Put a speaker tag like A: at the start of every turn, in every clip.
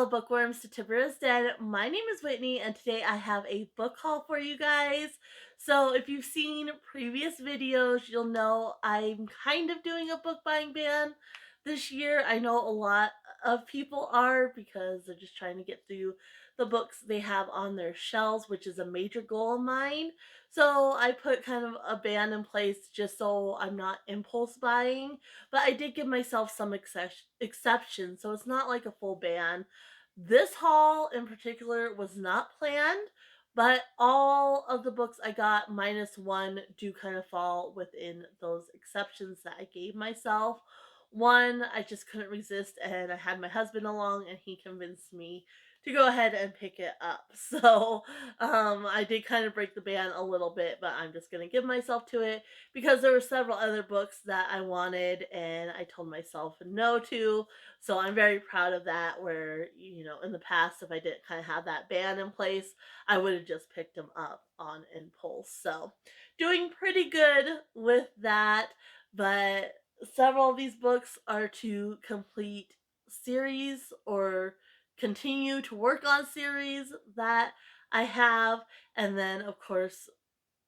A: fellow bookworms to Tiberia's Den. My name is Whitney, and today I have a book haul for you guys. So, if you've seen previous videos, you'll know I'm kind of doing a book buying ban this year. I know a lot of people are because they're just trying to get through the books they have on their shelves, which is a major goal of mine. So, I put kind of a ban in place just so I'm not impulse buying, but I did give myself some exceptions, so it's not like a full ban. This haul in particular was not planned, but all of the books I got minus one do kind of fall within those exceptions that I gave myself. One, I just couldn't resist, and I had my husband along, and he convinced me to go ahead and pick it up. So I did kind of break the ban a little bit, but I'm just going to give myself to it because there were several other books that I wanted and I told myself no to. So I'm very proud of that. Where, in the past, if I didn't kind of have that ban in place, I would have just picked them up on impulse. So doing pretty good with that. But several of these books are to complete series or continue to work on series that I have. And then, of course,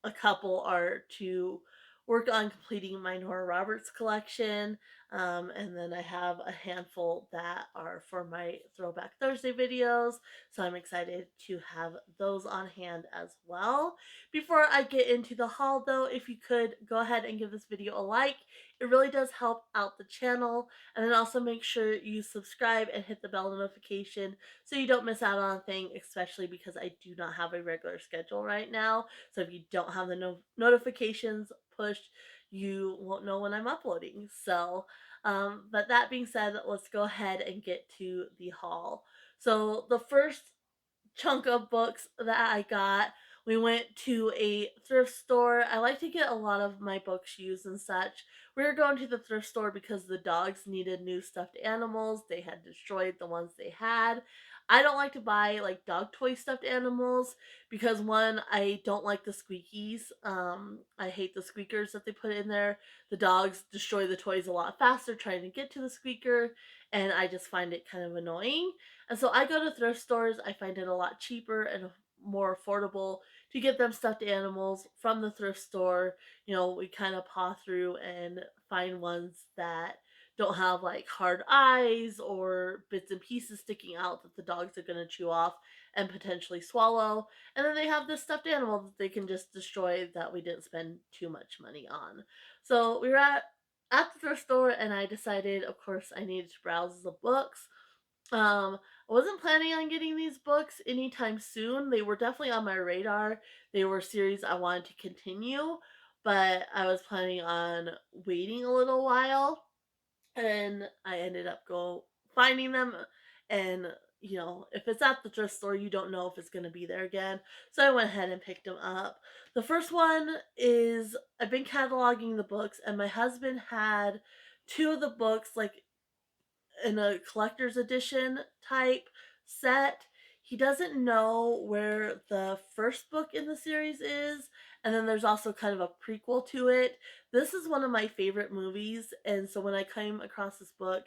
A: a couple are to work on completing my Nora Roberts collection. And then I have a handful that are for my Throwback Thursday videos. So I'm excited to have those on hand as well. Before I get into the haul though, if you could go ahead and give this video a like, it really does help out the channel. And then also make sure you subscribe and hit the bell notification so you don't miss out on a thing, especially because I do not have a regular schedule right now. So if you don't have the notifications pushed, you won't know when I'm uploading. So, but that being said, let's go ahead and get to the haul. So the first chunk of books that I got, we went to a thrift store. I like to get a lot of my books used and such. We were going to the thrift store because the dogs needed new stuffed animals. They had destroyed the ones they had. I don't like to buy like dog toy stuffed animals because one, I don't like the squeakies. I hate the squeakers that they put in there. The dogs destroy the toys a lot faster trying to get to the squeaker, and I just find it kind of annoying. And so I go to thrift stores. I find it a lot cheaper and more affordable to get them stuffed animals from the thrift store. We kind of paw through and find ones that don't have like hard eyes or bits and pieces sticking out that the dogs are going to chew off and potentially swallow. And then they have this stuffed animal that they can just destroy that we didn't spend too much money on. So we were at the thrift store and I decided, of course, I needed to browse the books. I wasn't planning on getting these books anytime soon. They were definitely on my radar. They were series I wanted to continue, but I was planning on waiting a little while, and I ended up go finding them. And if it's at the thrift store, you don't know if it's going to be there again. So I went ahead and picked them up. The first one is, I've been cataloging the books, and my husband had two of the books like in a collector's edition type set. He doesn't know where the first book in the series is, and then there's also kind of a prequel to it. This is one of my favorite movies, and so when I came across this book,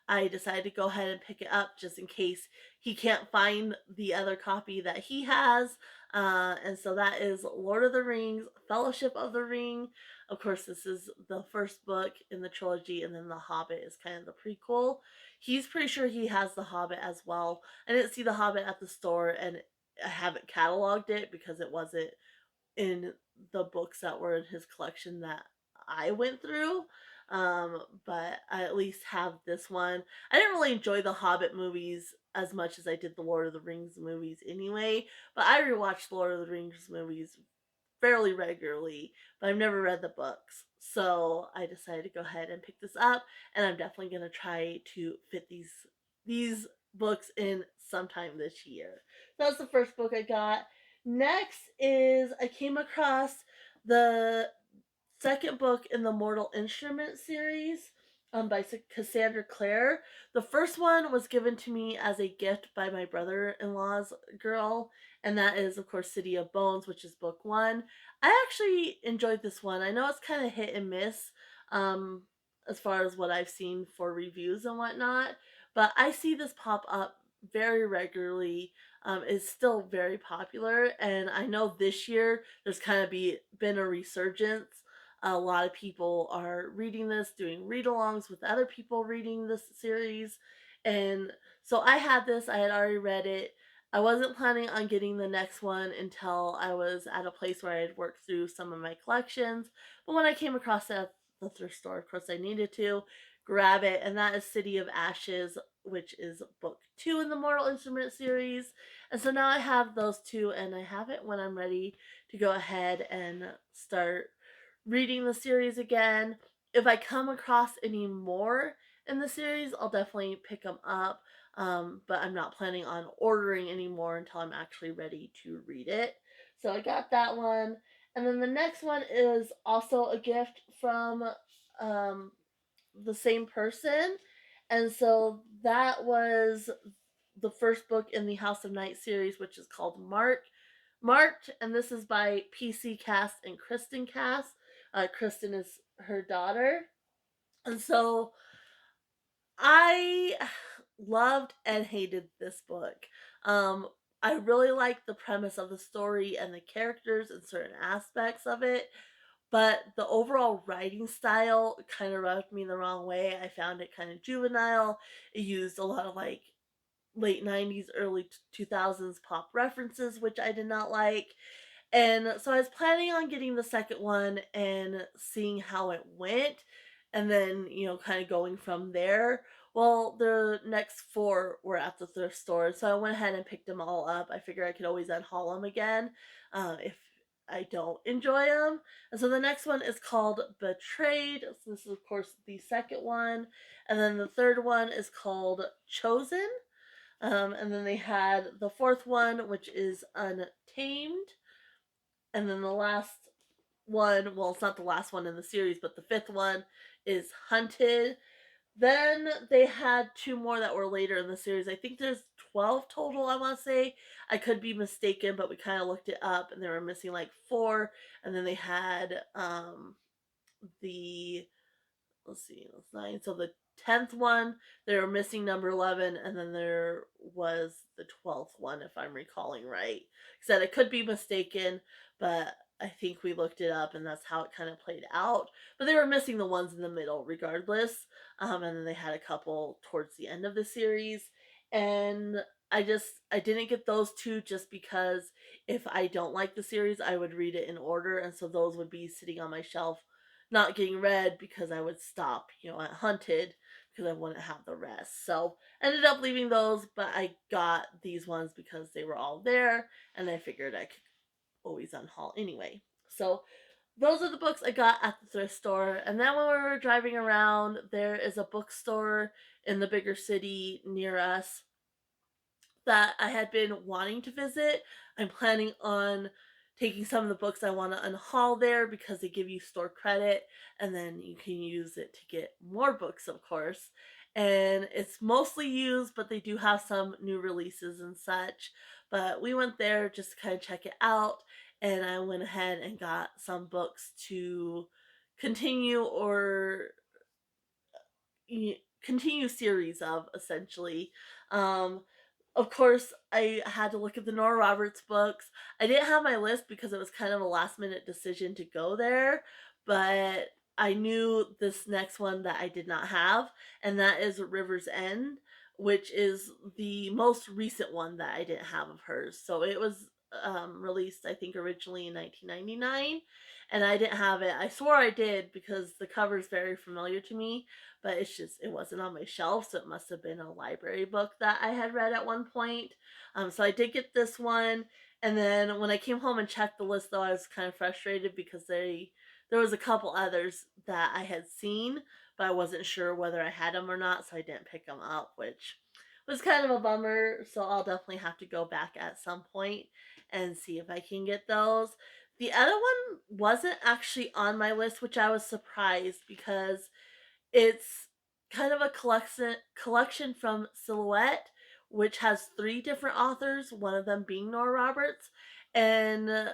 A: I decided to go ahead and pick it up just in case he can't find the other copy that he has. And so that is Lord of the Rings, Fellowship of the Ring. Of course, this is the first book in the trilogy, and then The Hobbit is kind of the prequel. He's pretty sure he has The Hobbit as well. I didn't see The Hobbit at the store, and I haven't cataloged it because it wasn't in the books that were in his collection that I went through. But I at least have this one. I didn't really enjoy the Hobbit movies as much as I did the Lord of the Rings movies anyway, but I rewatched Lord of the Rings movies fairly regularly, but I've never read the books. So I decided to go ahead and pick this up, and I'm definitely going to try to fit these books in sometime this year. That was the first book I got. Next is, I came across the second book in the Mortal Instrument series, by Cassandra Clare. The first one was given to me as a gift by my brother-in-law's girl, and that is, of course, City of Bones, which is book one. I actually enjoyed this one. I know it's kind of hit and miss, as far as what I've seen for reviews and whatnot, but I see this pop up very regularly, is still very popular. And I know this year there's kind of been a resurgence. A lot of people are reading this, doing read alongs with other people reading this series. And so I had this, I had already read it. I wasn't planning on getting the next one until I was at a place where I had worked through some of my collections. But when I came across it at the thrift store, of course, I needed to grab it. And that is City of Ashes, which is book 2 in the Mortal Instrument series. And so now I have those two, and I have it when I'm ready to go ahead and start reading the series again. If I come across any more in the series, I'll definitely pick them up. But I'm not planning on ordering any more until I'm actually ready to read it. So I got that one. And then the next one is also a gift from um, the same person. And so that was the first book in the House of Night series, which is called Marked, and this is by PC Cast and Kristin Cast. Kristin is her daughter. And so I loved and hated this book. Um, I really liked the premise of the story and the characters and certain aspects of it, but the overall writing style kind of rubbed me the wrong way. I found it kind of juvenile. It used a lot of like late 90s, early 2000s pop references, which I did not like. And so I was planning on getting the second one and seeing how it went, and then, kind of going from there. Well, the next four were at the thrift store, so I went ahead and picked them all up. I figured I could always unhaul them again if I don't enjoy them. And so the next one is called Betrayed. So this is, of course, the second one. And then the third one is called Chosen. And then they had the fourth one, which is Untamed. And then the last one, well, it's not the last one in the series, but the fifth one is Hunted. Then they had two more that were later in the series. I think there's 12 total, I want to say. I could be mistaken, but we kind of looked it up and they were missing like four. And then they had the let's see, that's nine. So the 10th one, they were missing number 11, and then there was the 12th one, if I'm recalling right. Said I could be mistaken, but I think we looked it up, and that's how it kind of played out. But they were missing the ones in the middle, regardless. And then they had a couple towards the end of the series, and I didn't get those two just because if I don't like the series, I would read it in order, and so those would be sitting on my shelf not getting read because I would stop, at Hunted because I wouldn't have the rest. So ended up leaving those, but I got these ones because they were all there and I figured I could always unhaul anyway. So those are the books I got at the thrift store. And then when we were driving around, there is a bookstore in the bigger city near us that I had been wanting to visit. I'm planning on taking some of the books I want to unhaul there because they give you store credit and then you can use it to get more books, of course. And it's mostly used, but they do have some new releases and such. But we went there just to kind of check it out, and I went ahead and got some books to continue or continue series of essentially. Um, of course, I had to look at the Nora Roberts books. I didn't have my list because it was kind of a last minute decision to go there, but I knew this next one that I did not have, and that is River's End, which is the most recent one that I didn't have of hers. So it was released, I think, originally in 1999, and I didn't have it. I swore I did because the cover is very familiar to me, but it wasn't on my shelf, so it must have been a library book that I had read at one point. So I did get this one, and then when I came home and checked the list, though, I was kind of frustrated because there was a couple others that I had seen, but I wasn't sure whether I had them or not, so I didn't pick them up, which was kind of a bummer. So I'll definitely have to go back at some point and see if I can get those. The other one wasn't actually on my list, which I was surprised because it's kind of a collection from Silhouette, which has three different authors, one of them being Nora Roberts, and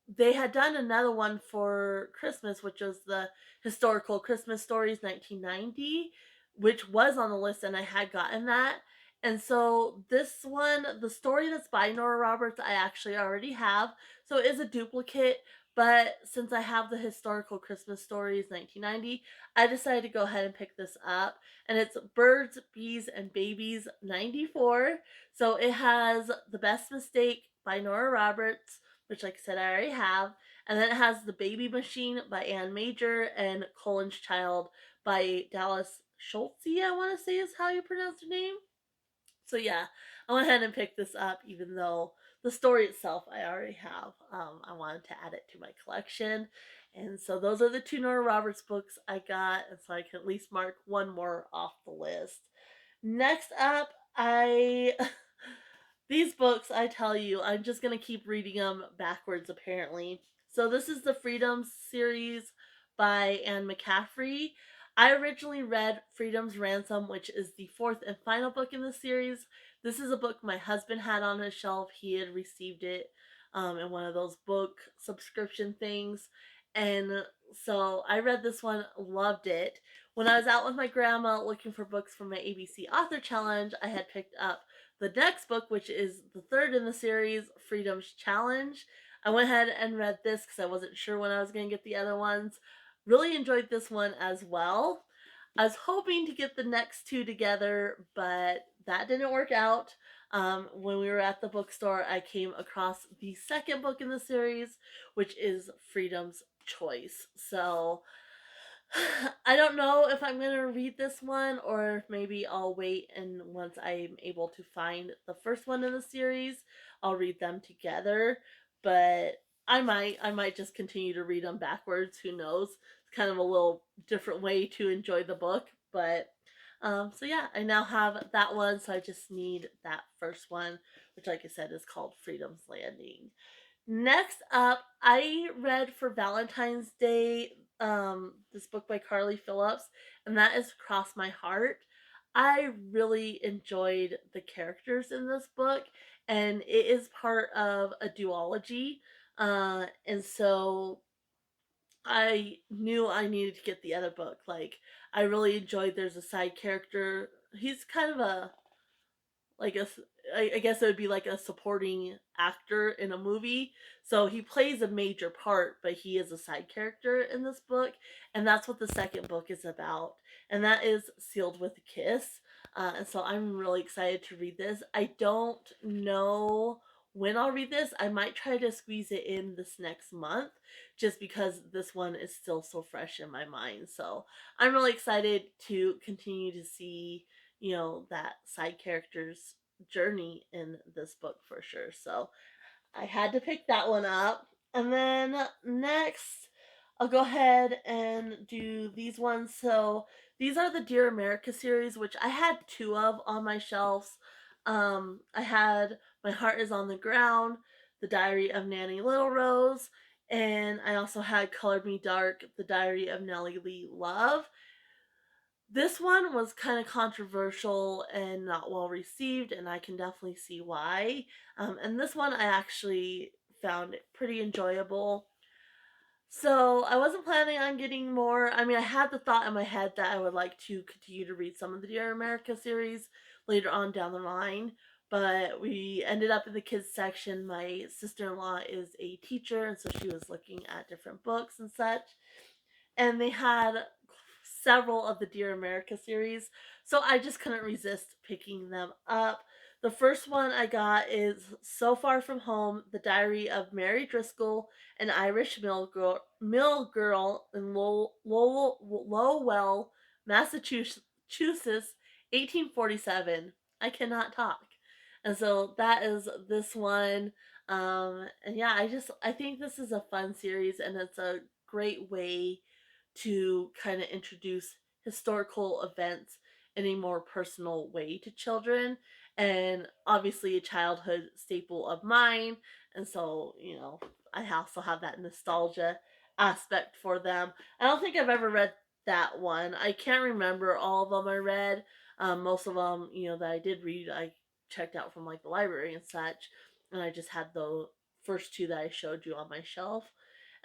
A: they had done another one for Christmas, which was the historical Christmas stories 1990, which was on the list, and I had gotten that. And so this one, the story that's by Nora Roberts, I actually already have. So it is a duplicate, but since I have the historical Christmas stories 1990, I decided to go ahead and pick this up. And it's Birds, Bees, and Babies 94. So it has The Best Mistake by Nora Roberts, which, like I said, I already have. And then it has The Baby Machine by Anne Major and Colin's Child by Dallas Schultze, I want to say is how you pronounce her name. So yeah, I went ahead and picked this up, even though the story itself I already have. I wanted to add it to my collection, and so those are the two Nora Roberts books I got, and so I can at least mark one more off the list. Next up, I these books, I tell you, I'm just gonna keep reading them backwards apparently. So this is the Freedom series by Anne Mccaffrey. I originally read Freedom's Ransom, which is the fourth and final book in the series. This is a book my husband had on his shelf. He had received it in one of those book subscription things. And so I read this one, loved it. When I was out with my grandma looking for books for my ABC Author Challenge, I had picked up the next book, which is the third in the series, Freedom's Challenge. I went ahead and read this because I wasn't sure when I was going to get the other ones. Really enjoyed this one as well. I was hoping to get the next two together, but that didn't work out. When we were at the bookstore, I came across the second book in the series, which is Freedom's Choice. So I don't know if I'm gonna read this one or maybe I'll wait and once I'm able to find the first one in the series, I'll read them together. But I might just continue to read them backwards. Who knows? It's kind of a little different way to enjoy the book. But so yeah, I now have that one. So I just need that first one, which, like I said, is called Freedom's Landing. Next up, I read for Valentine's Day this book by Carly Phillips, and that is Cross My Heart. I really enjoyed the characters in this book, and it is part of a duology. And so I knew I needed to get the other book. Like, I really enjoyed there's a side character. He's kind of a like a I guess it would be like a supporting actor in a movie. So he plays a major part, but he is a side character in this book, and that's what the second book is about, and that is Sealed with a Kiss. And so I'm really excited to read this. I don't know when I'll read this. I might try to squeeze it in this next month, just because this one is still so fresh in my mind. So I'm really excited to continue to see that side character's journey in this book for sure. So I had to pick that one up. And then next, I'll go ahead and do these ones. So these are the Dear America series, which I had two of on my shelves. I had My Heart is on the Ground, The Diary of Nanny Little Rose, and I also had Color Me Dark, The Diary of Nellie Lee Love. This one was kind of controversial and not well received, and I can definitely see why. And this one I actually found pretty enjoyable. So I wasn't planning on getting more. I mean, I had the thought in my head that I would like to continue to read some of the Dear America series later on down the line, but we ended up in the kids section. My sister in law is a teacher, and so she was looking at different books and such, and they had several of the Dear America series, so I just couldn't resist picking them up. The first one I got is So Far From Home, The Diary of Mary Driscoll, an Irish mill girl in Lowell, Massachusetts, 1847. I cannot talk. And so that is this one. And yeah, I think this is a fun series, and it's a great way to kind of introduce historical events in a more personal way to children, and obviously a childhood staple of mine. And so, I also have that nostalgia aspect for them. I don't think I've ever read that one. I can't remember all of them I read. Most of them, that I did read, I checked out from like the library and such, and I just had the first two that I showed you on my shelf.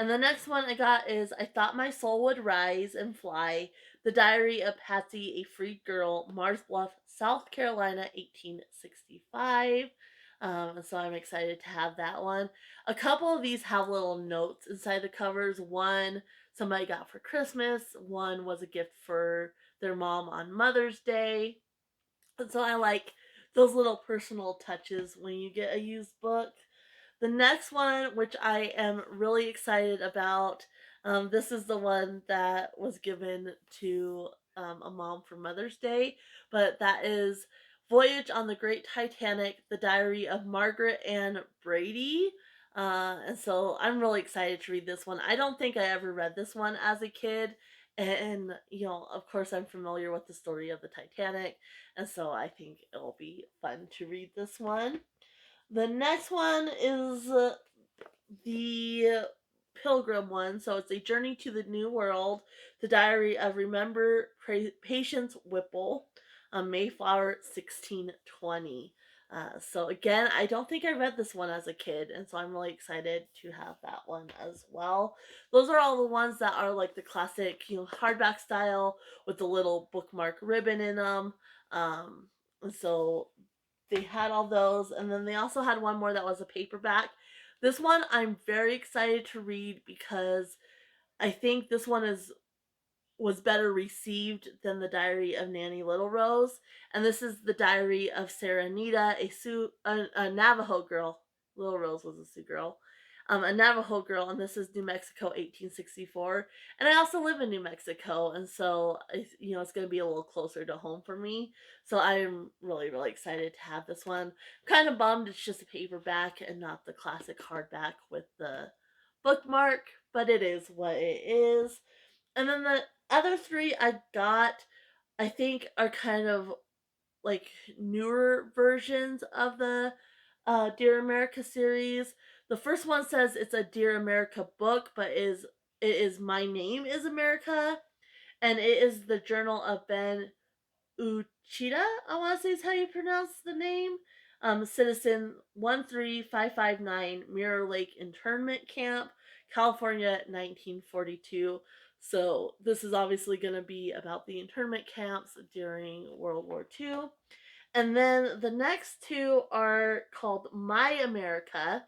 A: And the next one I got is I Thought My Soul Would Rise and Fly, The Diary of Patsy, a Freed Girl, Mars Bluff, South Carolina, 1865. So I'm excited to have that one. A couple of these have little notes inside the covers. One somebody got for Christmas, one was a gift for their mom on Mother's Day. And so I like those little personal touches when you get a used book. The next one, which I am really excited about, this is the one that was given to a mom for Mother's Day, but that is Voyage on the Great Titanic, The Diary of Margaret Ann Brady. And so I'm really excited to read this one. I don't think I ever read this one as a kid. And, of course, I'm familiar with the story of the Titanic. And so I think it'll be fun to read this one. The next one is the Pilgrim one. So it's A Journey to the New World, The Diary of Patience Whipple, Mayflower 1620. So again, I don't think I read this one as a kid, and so I'm really excited to have that one as well. Those are all the ones that are like the classic, hardback style with the little bookmark ribbon in them. And so they had all those, and then they also had one more that was a paperback. This one I'm very excited to read because I think this one was better received than the Diary of Nanny Little Rose, and this is the Diary of Serenita, a Navajo girl. Little Rose was a Sioux girl, a Navajo girl, and this is New Mexico, 1864. And I also live in New Mexico, and so it's going to be a little closer to home for me. So I'm really really excited to have this one. I'm kind of bummed it's just a paperback and not the classic hardback with the bookmark, but it is what it is. And then the other three I got, I think, are kind of like newer versions of the Dear America series. The first one says it's a Dear America book, but it is My Name is America, and it is the journal of Ben Uchida, I want to say is how you pronounce the name. Citizen 13559, Mirror Lake Internment Camp, California, 1942. So this is obviously going to be about the internment camps during World War II. And then the next two are called My America.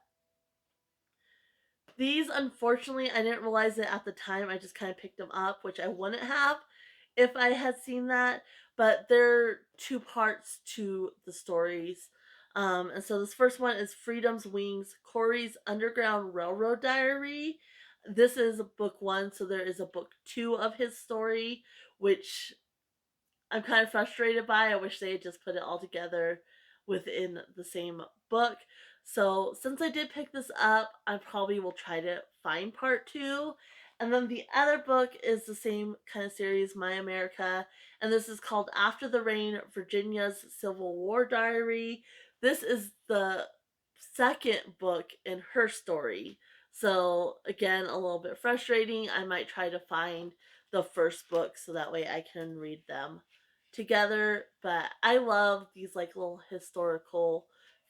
A: These, unfortunately, I didn't realize it at the time. I just kind of picked them up, which I wouldn't have if I had seen that. But there are two parts to the stories. And so this first one is Freedom's Wings, Corey's Underground Railroad Diary. This is book one, so there is a book two of his story, which I'm kind of frustrated by. I wish they had just put it all together within the same book. So since I did pick this up, I probably will try to find part two. And then the other book is the same kind of series, My America, and this is called After the Rain, Virginia's Civil War Diary. This is the second book in her story. So again, a little bit frustrating. I might try to find the first book so that way I can read them together. But I love these like little historical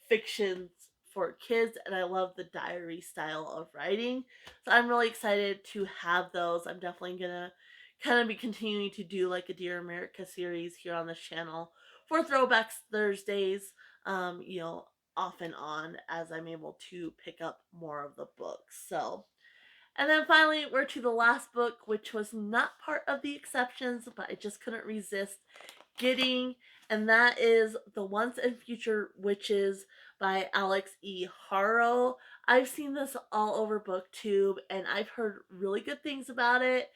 A: fictions for kids, and I love the diary style of writing. So I'm really excited to have those. I'm definitely gonna kind of be continuing to do like a Dear America series here on this channel for Throwbacks Thursdays. Off and on as I'm able to pick up more of the books. So, and then finally, we're to the last book, which was not part of the exceptions, but I just couldn't resist getting, and that is The Once and Future Witches by Alex E. Haro. I've seen this all over BookTube, and I've heard really good things about it.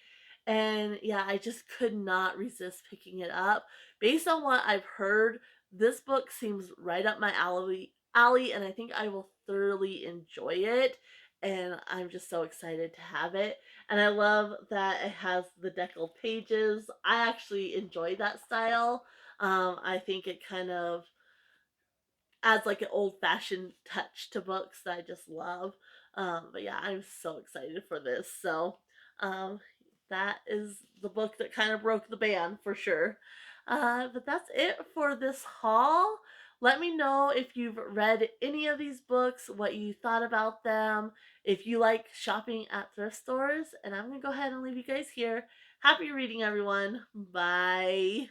A: And yeah, I just could not resist picking it up. Based on what I've heard, this book seems right up my alley, and I think I will thoroughly enjoy it. And I'm just so excited to have it. And I love that it has the deckled pages. I actually enjoy that style. I think it kind of adds like an old fashioned touch to books that I just love. But yeah, I'm so excited for this. So um, that is the book that kind of broke the ban for sure. But that's it for this haul. Let me know if you've read any of these books, what you thought about them, if you like shopping at thrift stores. And I'm going to go ahead and leave you guys here. Happy reading, everyone. Bye.